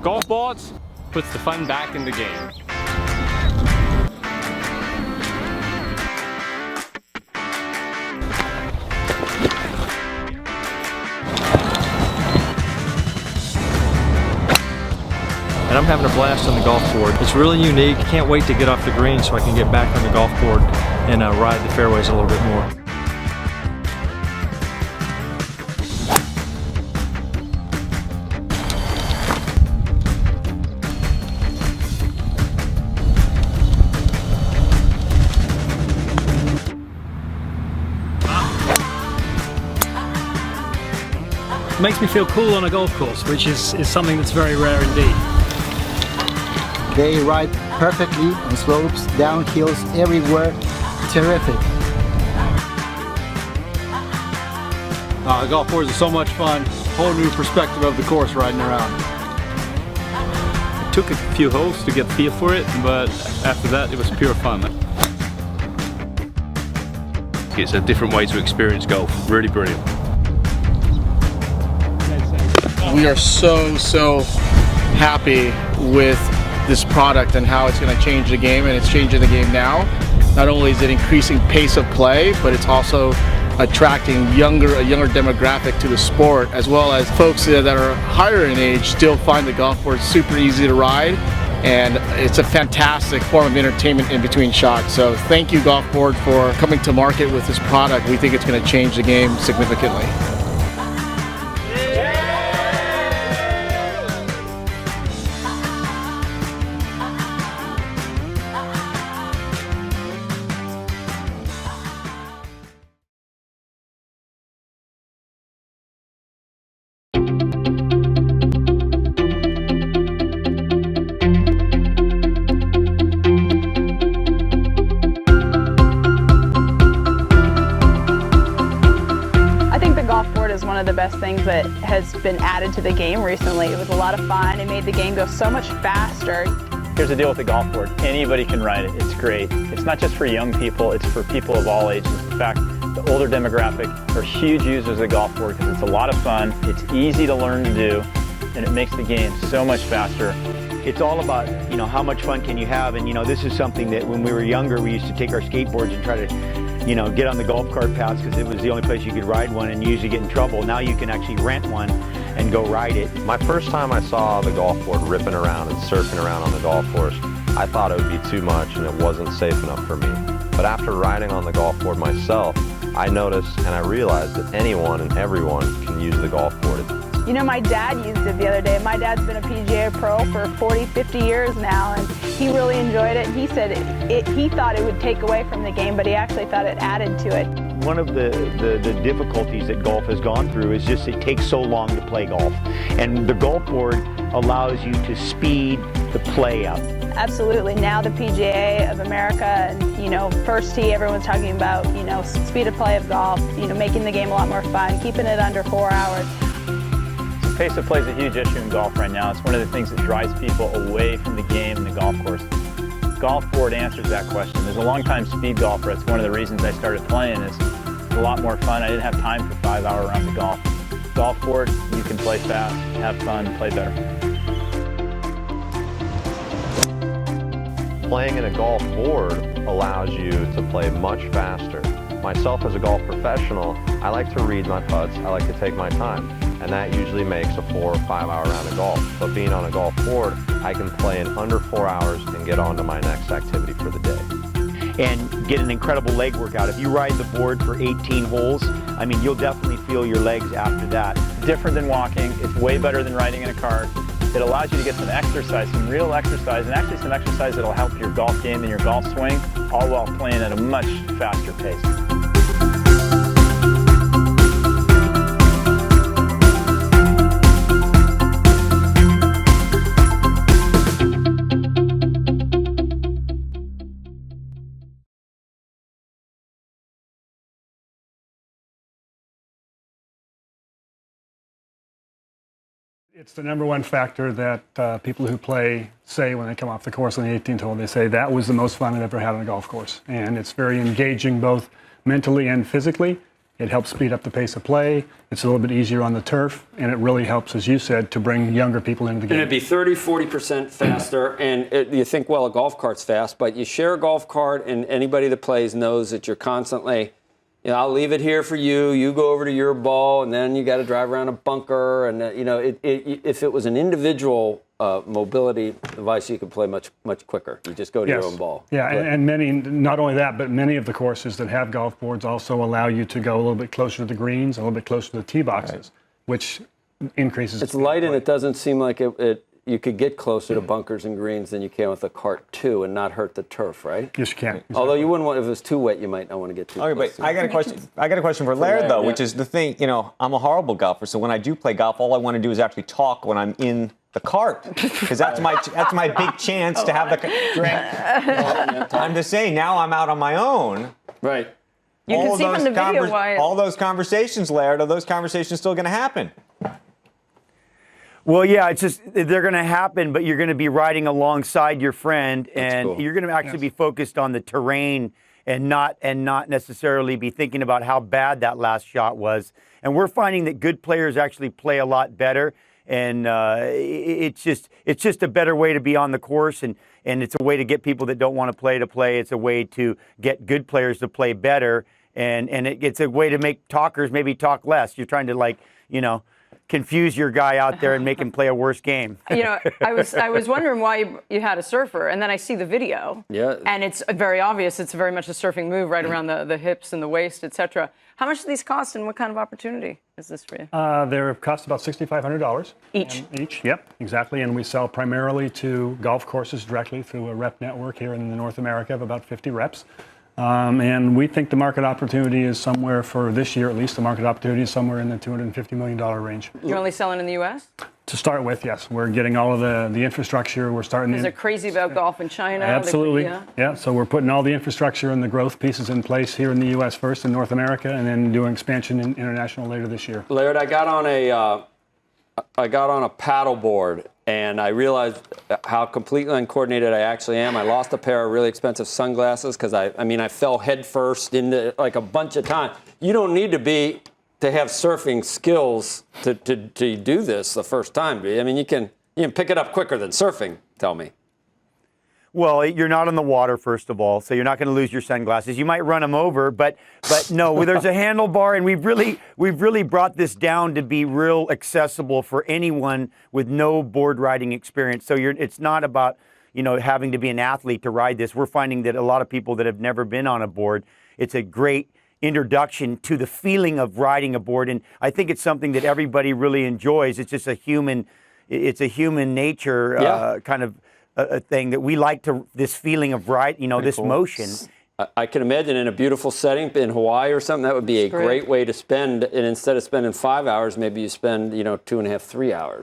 Golf balls puts the fun back in the game. And I'm having a blast on the golf board. It's really unique. Can't wait to get off the green so I can get back on the golf board and ride the fairways a little bit more. It makes me feel cool on a golf course, which is something that's very rare indeed. They ride perfectly on slopes, downhills, everywhere. Terrific. The golf course is so much fun. Whole new perspective of the course riding around. It took a few holes to get the feel for it, but after that it was pure fun. It's a different way to experience golf. Really brilliant. We are so happy with this product and how it's going to change the game, and it's changing the game now. Not only is it increasing pace of play, but it's also attracting a younger demographic to the sport, as well as folks that are higher in age still find the golf board super easy to ride, and it's a fantastic form of entertainment in between shots. So thank you, golf board, for coming to market with this product. We think it's going to change the game significantly. Is one of the best things that has been added to the game recently. It was a lot of fun. It made the game go so much faster. Here's the deal with the golf board. Anybody can ride it. It's great. It's not just for young people, it's for people of all ages. In fact, the older demographic are huge users of the golf board because it's a lot of fun, it's easy to learn to do, and it makes the game so much faster. It's all about, how much fun can you have, and this is something that when we were younger we used to take our skateboards and try to get on the golf cart paths because it was the only place you could ride one and usually get in trouble. Now you can actually rent one and go ride it. My first time I saw the golf board ripping around and surfing around on the golf course, I thought it would be too much and it wasn't safe enough for me. But after riding on the golf board myself, I noticed and I realized that anyone and everyone can use the golf board. My dad used it the other day. My dad's been a PGA pro for 40, 50 years now, and he really enjoyed it. He said he thought it would take away from the game, but he actually thought it added to it. One of the difficulties that golf has gone through is just it takes so long to play golf. And the golf board allows you to speed the play up. Absolutely. Now the PGA of America and, first tee, everyone's talking about, speed of play of golf, making the game a lot more fun, keeping it under 4 hours. Pace of play is a huge issue in golf right now. It's one of the things that drives people away from the game and the golf course. Golf board answers that question. As a longtime speed golfer, it's one of the reasons I started playing. It's a lot more fun. I didn't have time for 5-hour rounds of golf. Golf board, you can play fast, have fun, play better. Playing in a golf board allows you to play much faster. Myself as a golf professional, I like to read my putts, I like to take my time. And that usually makes a 4 or 5 hour round of golf. But being on a golf board, I can play in under 4 hours and get on to my next activity for the day. And get an incredible leg workout. If you ride the board for 18 holes, you'll definitely feel your legs after that. Different than walking, it's way better than riding in a cart. It allows you to get some exercise, some real exercise, and actually some exercise that'll help your golf game and your golf swing, all while playing at a much faster pace. It's the #1 factor that people who play say when they come off the course on the 18th hole. They say that was the most fun I've ever had on a golf course. And it's very engaging both mentally and physically. It helps speed up the pace of play. It's a little bit easier on the turf, and it really helps, as you said, to bring younger people into the game. And it'd be 30-40% faster, and you think, well, a golf cart's fast, but you share a golf cart, and anybody that plays knows that you're constantly, I'll leave it here for you. You go over to your ball, and then you got to drive around a bunker. And if it was an individual mobility device, you could play much quicker. You just go to your own ball. Yeah, and many, not only that, but many of the courses that have golf boards also allow you to go a little bit closer to the greens, a little bit closer to the tee boxes, which increases. It's light, and it doesn't seem like you could get closer to bunkers and greens than you can with a cart too, and not hurt the turf, right? Yes, you can. Exactly. Although you wouldn't want, if it was too wet, you might not want to get too close. Okay, but I got a question. I got a question for Laird though, which is the thing. I'm a horrible golfer, so when I do play golf, all I want to do is actually talk when I'm in the cart, because that's my big chance to have the drink. I'm just saying, now I'm out on my own. Right. You can see from the video why. All those conversations, Laird, are those conversations still going to happen? Well, yeah, it's just they're going to happen, but you're going to be riding alongside your friend, and you're going to actually be focused on the terrain and not necessarily be thinking about how bad that last shot was. And we're finding that good players actually play a lot better, and it's just a better way to be on the course, and it's a way to get people that don't want to play. It's a way to get good players to play better, and it's a way to make talkers maybe talk less. You're trying to confuse your guy out there and make him play a worse game. I was wondering why you had a surfer, and then I see the video. Yeah. And it's very obvious. It's very much a surfing move, right around the hips and the waist, etc. How much do these cost, and what kind of opportunity is this for you? They cost about $6,500 each. Each, yep, exactly. And we sell primarily to golf courses directly through a rep network here in North America of about 50 reps. And we think the market opportunity is somewhere, for this year at least, the market opportunity is somewhere in the $250 million range. You're only selling in the U.S.? To start with, yes. We're getting all of the infrastructure. We're starting. Is it crazy about golf in China? Absolutely. Yeah. So we're putting all the infrastructure and the growth pieces in place here in the U.S. first, in North America, and then doing expansion in international later this year. Laird, I got on a paddle board, and I realized how completely uncoordinated I actually am. I lost a pair of really expensive sunglasses because I fell head first into like a bunch of times. You don't need to have surfing skills to do this the first time. I mean, you can pick it up quicker than surfing. Tell me. Well, you're not on the water, first of all, so you're not going to lose your sunglasses. You might run them over, but no, there's a handlebar, and we've really brought this down to be real accessible for anyone with no board riding experience. So it's not about having to be an athlete to ride this. We're finding that a lot of people that have never been on a board, it's a great introduction to the feeling of riding a board, and I think it's something that everybody really enjoys. It's just a human nature kind of a thing that we like this feeling of this cool motion. I can imagine in a beautiful setting in Hawaii or something, that would be a great way to spend, and instead of spending 5 hours, maybe you spend 2.5, 3 hours.